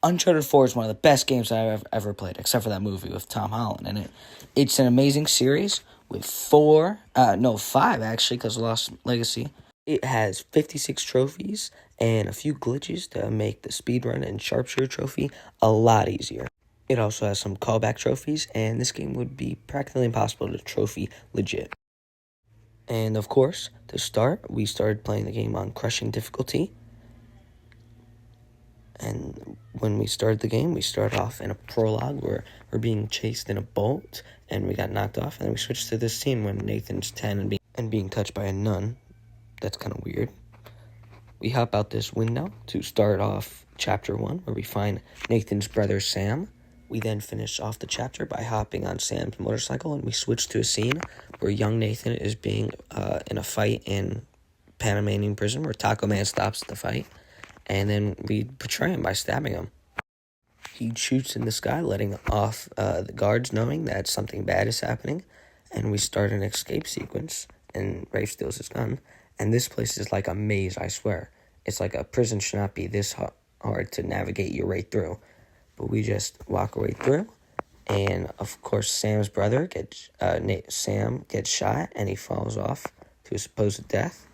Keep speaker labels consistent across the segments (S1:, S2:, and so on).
S1: Uncharted 4 is one of the best games I've ever played, except for that movie with Tom Holland in it. It's an amazing series with five actually, because Lost Legacy. It has 56 trophies and a few glitches to make the speedrun and sharpshooter trophy a lot easier. It also has some callback trophies, and this game would be practically impossible to trophy legit. And of course, to start, we started playing the game on crushing difficulty. And when we started the game, we started off in a prologue where we're being chased in a boat, and we got knocked off. And then we switched to this scene when Nathan's 10 and being touched by a nun. That's kind of weird. We hop out this window to start off chapter 1, where we find Nathan's brother Sam. We then finish off the chapter by hopping on Sam's motorcycle, and we switch to a scene where young Nathan is being in a fight in Panamanian prison, where Taco Man stops the fight. And then we betray him by stabbing him. He shoots in the sky, letting off the guards, knowing that something bad is happening. And we start an escape sequence, and Rafe steals his gun. And this place is like a maze, I swear. It's like a prison should not be this hard to navigate your way through. But we just walk our way through. And, of course, Sam's brother Sam gets shot, and he falls off to a supposed death.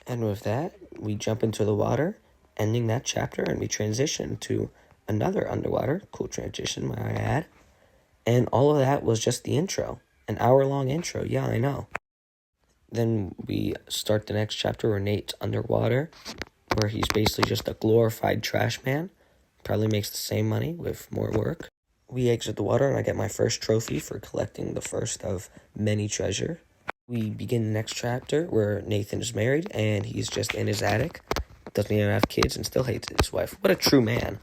S1: And with that, we jump into the water, ending that chapter, and we transition to another underwater. Cool transition, might I add. And all of that was just the intro. An hour-long intro, yeah, I know. Then we start the next chapter where Nate's underwater, where he's basically just a glorified trash man. Probably makes the same money with more work. We exit the water, and I get my first trophy for collecting the first of many treasure. We begin the next chapter where Nathan is married, and he's just in his attic. Doesn't even have kids and still hates his wife. What a true man.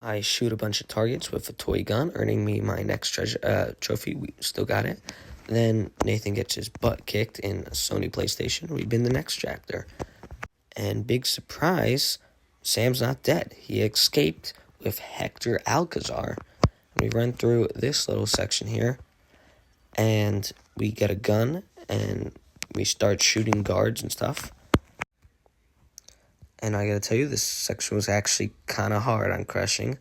S1: I shoot a bunch of targets with a toy gun, earning me my next trophy. We still got it. Then Nathan gets his butt kicked in a Sony PlayStation. We begin the next chapter. And big surprise, Sam's not dead. He escaped with Hector Alcazar. And we run through this little section here. And we get a gun, and we start shooting guards and stuff. And I gotta tell you, this section was actually kind of hard on crushing.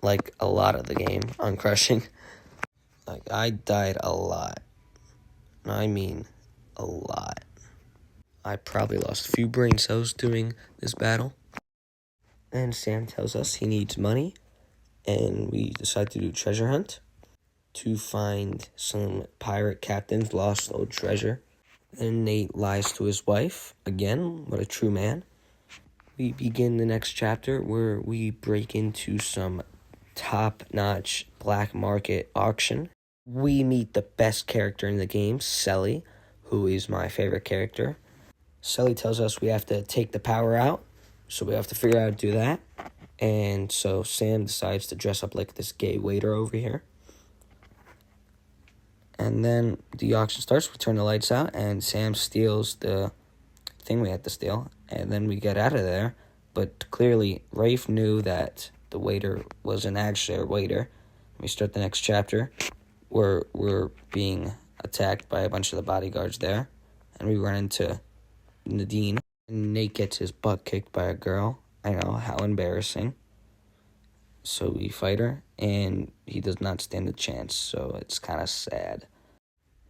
S1: Like a lot of the game on crushing. Like, I died a lot. I mean, a lot. I probably lost a few brain cells doing this battle. And Sam tells us he needs money, and we decide to do a treasure hunt to find some pirate captain's lost old treasure. Then Nate lies to his wife. Again, what a true man. We begin the next chapter where we break into some top-notch black market auction. We meet the best character in the game, Sully, who is my favorite character. Sully tells us we have to take the power out, so we have to figure out how to do that. And so Sam decides to dress up like this gay waiter over here. And then the auction starts, we turn the lights out, and Sam steals the thing we had to steal, and then we get out of there. But clearly, Rafe knew that the waiter wasn't actually a waiter. We start the next chapter, where we're being attacked by a bunch of the bodyguards there, and we run into Nadine. And Nate gets his butt kicked by a girl. I know, how embarrassing. So we fight her, and he does not stand a chance, so it's kind of sad.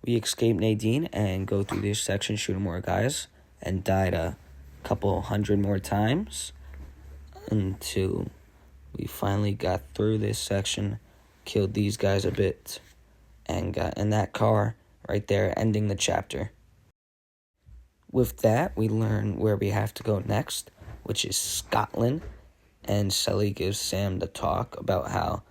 S1: We escape Nadine and go through this section shooting more guys, and died a couple hundred more times until we finally got through this section, killed these guys a bit, and got in that car right there, ending the chapter. With that, we learn where we have to go next, which is Scotland. And Sully gives Sam the talk about how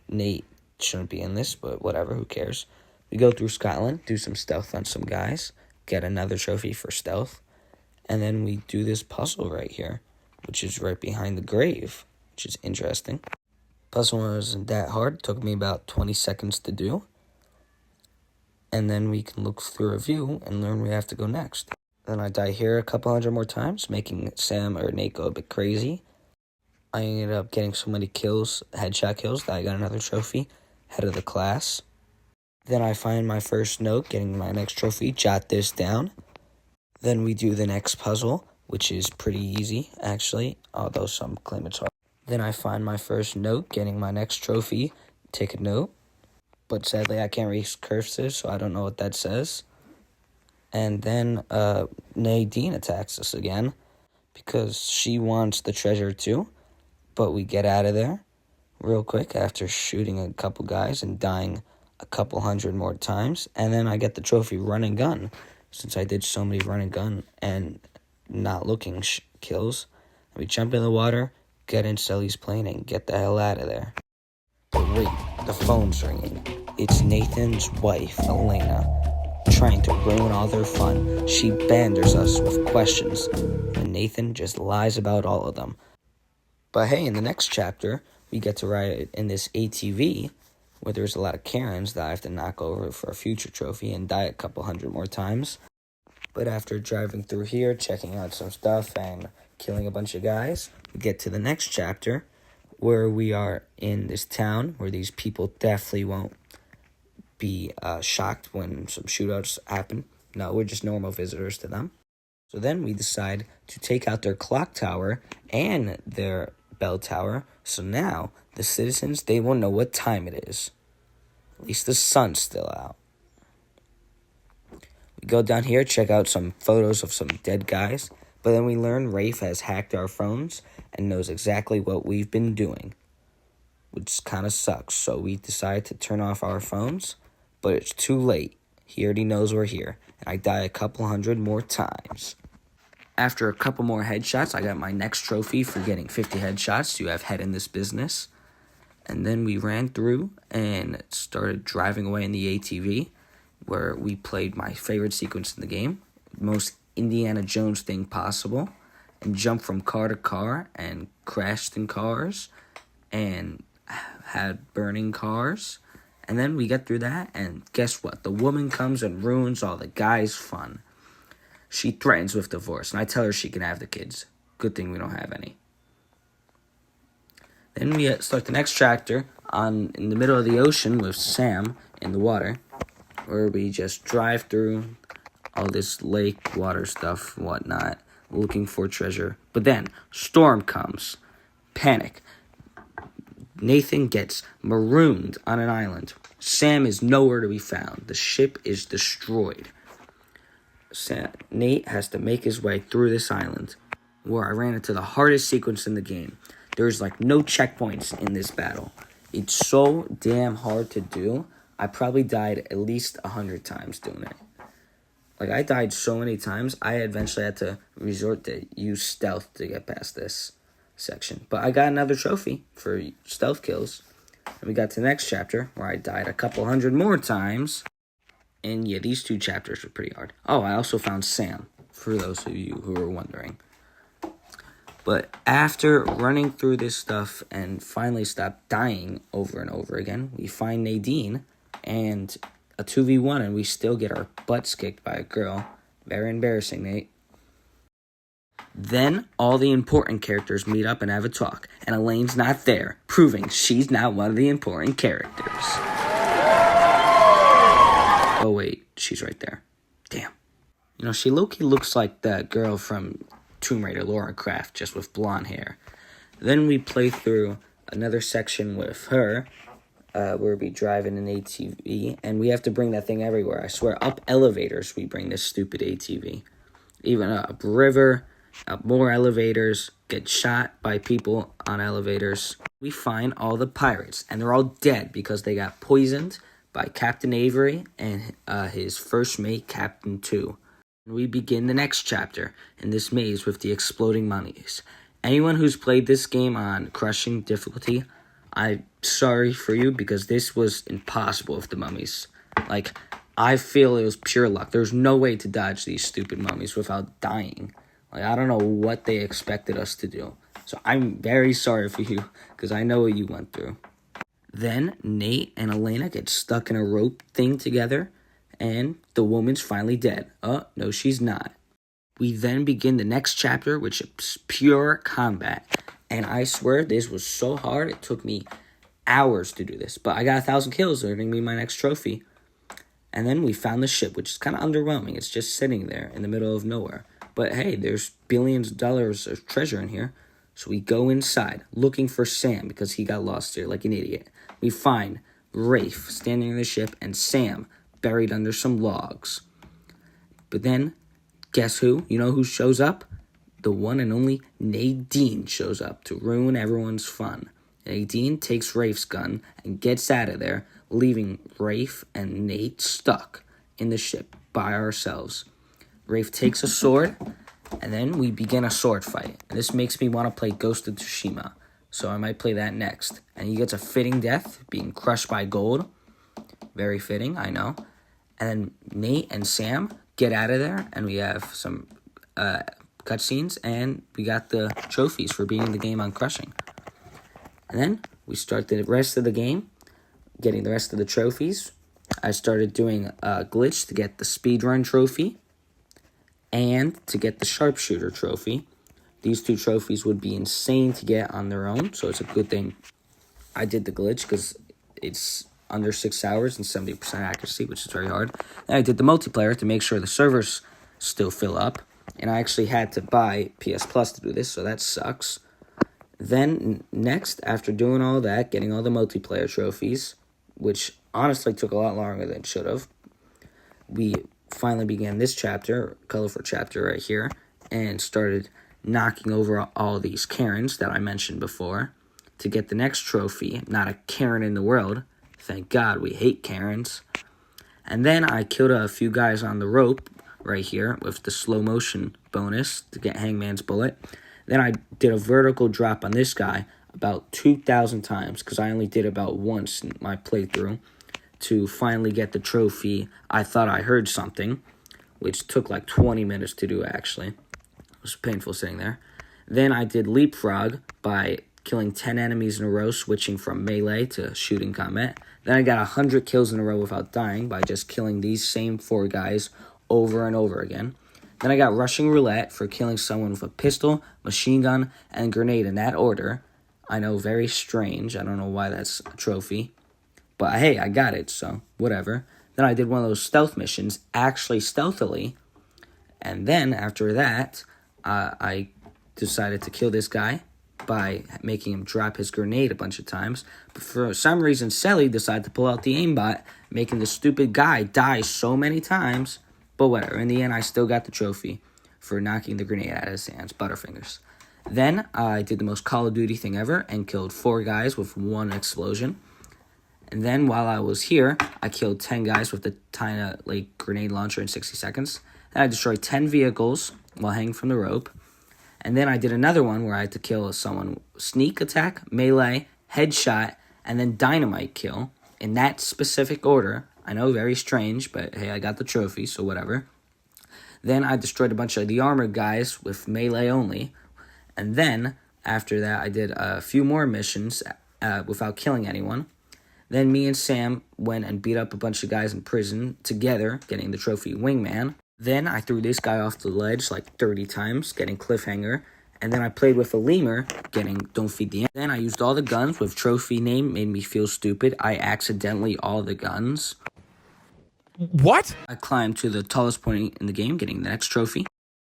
S1: Nate shouldn't be in this, but whatever, who cares. We go through Scotland, do some stealth on some guys, get another trophy for stealth, and then we do this puzzle right here, which is right behind the grave, which is interesting. Puzzle wasn't that hard, it took me about 20 seconds to do. And then we can look through a view and learn where we have to go next. Then I die here a couple hundred more times, making Sam or Nate go a bit crazy. I ended up getting so many kills, headshot kills, that I got another trophy, head of the class. Then I find my first note, getting my next trophy, jot this down. Then we do the next puzzle, which is pretty easy, actually, although some claim it's hard. Then I find my first note, getting my next trophy, take a note. But sadly, I can't read cursive, so I don't know what that says. And then Nadine attacks us again because she wants the treasure too. But we get out of there real quick after shooting a couple guys and dying a couple hundred more times. And then I get the trophy run and gun, since I did so many run and gun and not looking kills. And we jump in the water, get in Sully's plane, and get the hell out of there. But wait, the phone's ringing. It's Nathan's wife, Elena, trying to ruin all their fun. She banders us with questions, and Nathan just lies about all of them. But hey, in the next chapter, we get to ride in this ATV where there's a lot of Karens that I have to knock over for a future trophy and die a couple hundred more times. But after driving through here, checking out some stuff, and killing a bunch of guys, we get to the next chapter where we are in this town where these people definitely won't be shocked when some shootouts happen. No, we're just normal visitors to them. So then we decide to take out their clock tower and their bell tower. So now the citizens, they won't know what time it is. At least the sun's still out. We go down here, check out some photos of some dead guys. But then we learn Rafe has hacked our phones and knows exactly what we've been doing, which kind of sucks. So we decide to turn off our phones, but it's too late. He already knows we're here, and I die a couple hundred more times. After a couple more headshots, I got my next trophy for getting 50 headshots. You have head in this business. And then we ran through and started driving away in the ATV, where we played my favorite sequence in the game, most Indiana Jones thing possible, and jumped from car to car and crashed in cars and had burning cars. And then we get through that, and guess what? The woman comes and ruins all the guys' fun. She threatens with divorce, and I tell her she can have the kids. Good thing we don't have any. Then we start the next chapter in the middle of the ocean with Sam in the water, where we just drive through all this lake water stuff and whatnot, looking for treasure. But then, storm comes. Panic. Nathan gets marooned on an island. Sam is nowhere to be found. The ship is destroyed. Nate has to make his way through this island, where I ran into the hardest sequence in the game. There's like no checkpoints in this battle. It's so damn hard to do. I probably died at least 100 times doing it. Like, I died so many times, I eventually had to resort to use stealth to get past this section. But I got another trophy for stealth kills. And we got to the next chapter, where I died a couple hundred more times. And yeah, these two chapters were pretty hard. Oh, I also found Sam, for those of you who are wondering. But after running through this stuff and finally stopped dying over and over again, we find Nadine and a 2v1, and we still get our butts kicked by a girl. Very embarrassing, Nate. Then all the important characters meet up and have a talk, and Elaine's not there, proving she's not one of the important characters. Oh wait, she's right there. Damn. You know, she low-key looks like that girl from Tomb Raider, Laura Croft, just with blonde hair. Then we play through another section with her, where we drive in an ATV, and we have to bring that thing everywhere. I swear, up elevators we bring this stupid ATV. Even up river, up more elevators, get shot by people on elevators. We find all the pirates, and they're all dead because they got poisoned by Captain Avery and his first mate, Captain 2. We begin the next chapter in this maze with the exploding mummies. Anyone who's played this game on crushing difficulty, I'm sorry for you, because this was impossible with the mummies. Like, I feel it was pure luck. There's no way to dodge these stupid mummies without dying. Like, I don't know what they expected us to do. So I'm very sorry for you, because I know what you went through. Then Nate and Elena get stuck in a rope thing together, and the woman's finally dead. Oh, no, she's not. We then begin the next chapter, which is pure combat. And I swear this was so hard, it took me hours to do this. But I got 1,000 kills, earning me my next trophy. And then we found the ship, which is kind of underwhelming. It's just sitting there in the middle of nowhere. But hey, there's billions of dollars of treasure in here. So we go inside looking for Sam because he got lost here like an idiot. We find Rafe standing in the ship and Sam buried under some logs. But then, guess who? You know who shows up? The one and only Nadine shows up to ruin everyone's fun. Nadine takes Rafe's gun and gets out of there, leaving Rafe and Nate stuck in the ship by ourselves. Rafe takes a sword, and then we begin a sword fight. And this makes me want to play Ghost of Tsushima, so I might play that next. And he gets a fitting death, being crushed by gold. Very fitting, I know. And then Nate and Sam get out of there, and we have some cutscenes, and we got the trophies for beating the game on crushing. And then we start the rest of the game, getting the rest of the trophies. I started doing a glitch to get the speedrun trophy and to get the sharpshooter trophy. These two trophies would be insane to get on their own, so it's a good thing I did the glitch because it's under 6 hours and 70% accuracy, which is very hard. And I did the multiplayer to make sure the servers still fill up, and I actually had to buy PS Plus to do this, so that sucks. Then next, after doing all that, getting all the multiplayer trophies, which honestly took a lot longer than it should have, we finally began this chapter, colorful chapter right here, and started knocking over all these Karens that I mentioned before to get the next trophy. Not a Karen in the world. Thank God, we hate Karens. And then I killed a few guys on the rope right here with the slow motion bonus to get Hangman's Bullet. Then I did a vertical drop on this guy about 2,000 times because I only did about once in my playthrough to finally get the trophy. I thought I heard something, which took like 20 minutes to do actually. It was painful sitting there. Then I did leapfrog by killing 10 enemies in a row, switching from melee to shooting combat. Then I got 100 kills in a row without dying by just killing these same 4 guys over and over again. Then I got rushing roulette for killing someone with a pistol, machine gun, and grenade in that order. I know, very strange. I don't know why that's a trophy. But hey, I got it, so whatever. Then I did one of those stealth missions, actually stealthily. And then after that, I decided to kill this guy by making him drop his grenade a bunch of times. But for some reason, Selly decided to pull out the aimbot, making the stupid guy die so many times. But whatever, in the end, I still got the trophy for knocking the grenade out of his hands, Butterfingers. Then I did the most Call of Duty thing ever and killed 4 guys with 1 explosion. And then while I was here, I killed 10 guys with the tiny grenade launcher in 60 seconds. Then I destroyed 10 vehicles while hanging from the rope. And then I did another one where I had to kill someone sneak attack, melee, headshot, and then dynamite kill in that specific order. I know, very strange, but hey, I got the trophy, so whatever. Then I destroyed a bunch of the armored guys with melee only. And then, after that, I did a few more missions without killing anyone. Then me and Sam went and beat up a bunch of guys in prison together, getting the trophy Wingman. Then I threw this guy off the ledge like 30 times, getting Cliffhanger. And then I played with a lemur, getting Don't Feed the Ant. Then I used all the guns with trophy name, made me feel stupid. I accidentally all the guns.
S2: What?
S1: I climbed to the tallest point in the game, getting the next trophy.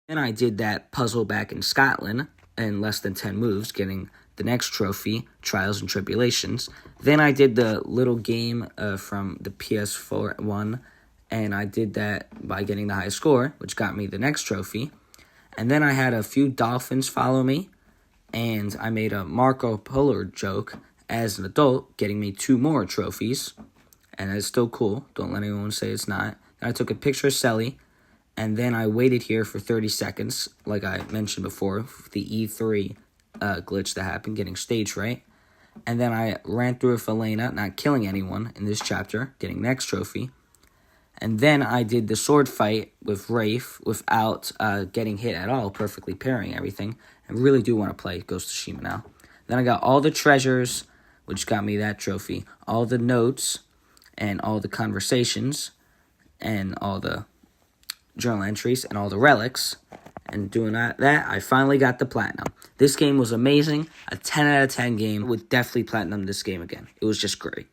S1: Then I did that puzzle back in Scotland in less than 10 moves, getting the next trophy, Trials and Tribulations. Then I did the little game from the PS4 one, and I did that by getting the highest score, which got me the next trophy. And then I had a few dolphins follow me, and I made a Marco Polo joke as an adult, getting me 2 more trophies. And it's still cool. Don't let anyone say it's not. Then I took a picture of Selly, and then I waited here for 30 seconds, like I mentioned before, the E3 glitch that happened, getting stage right. And then I ran through with Elena, not killing anyone in this chapter, getting next trophy. And then I did the sword fight with Rafe without getting hit at all, perfectly parrying everything. I really do want to play Ghost of Tsushima now. Then I got all the treasures, which got me that trophy, all the notes, and all the conversations, and all the journal entries, and all the relics. And doing that, I finally got the platinum. This game was amazing. A 10 out of 10 game. Would definitely platinum this game again. It was just great.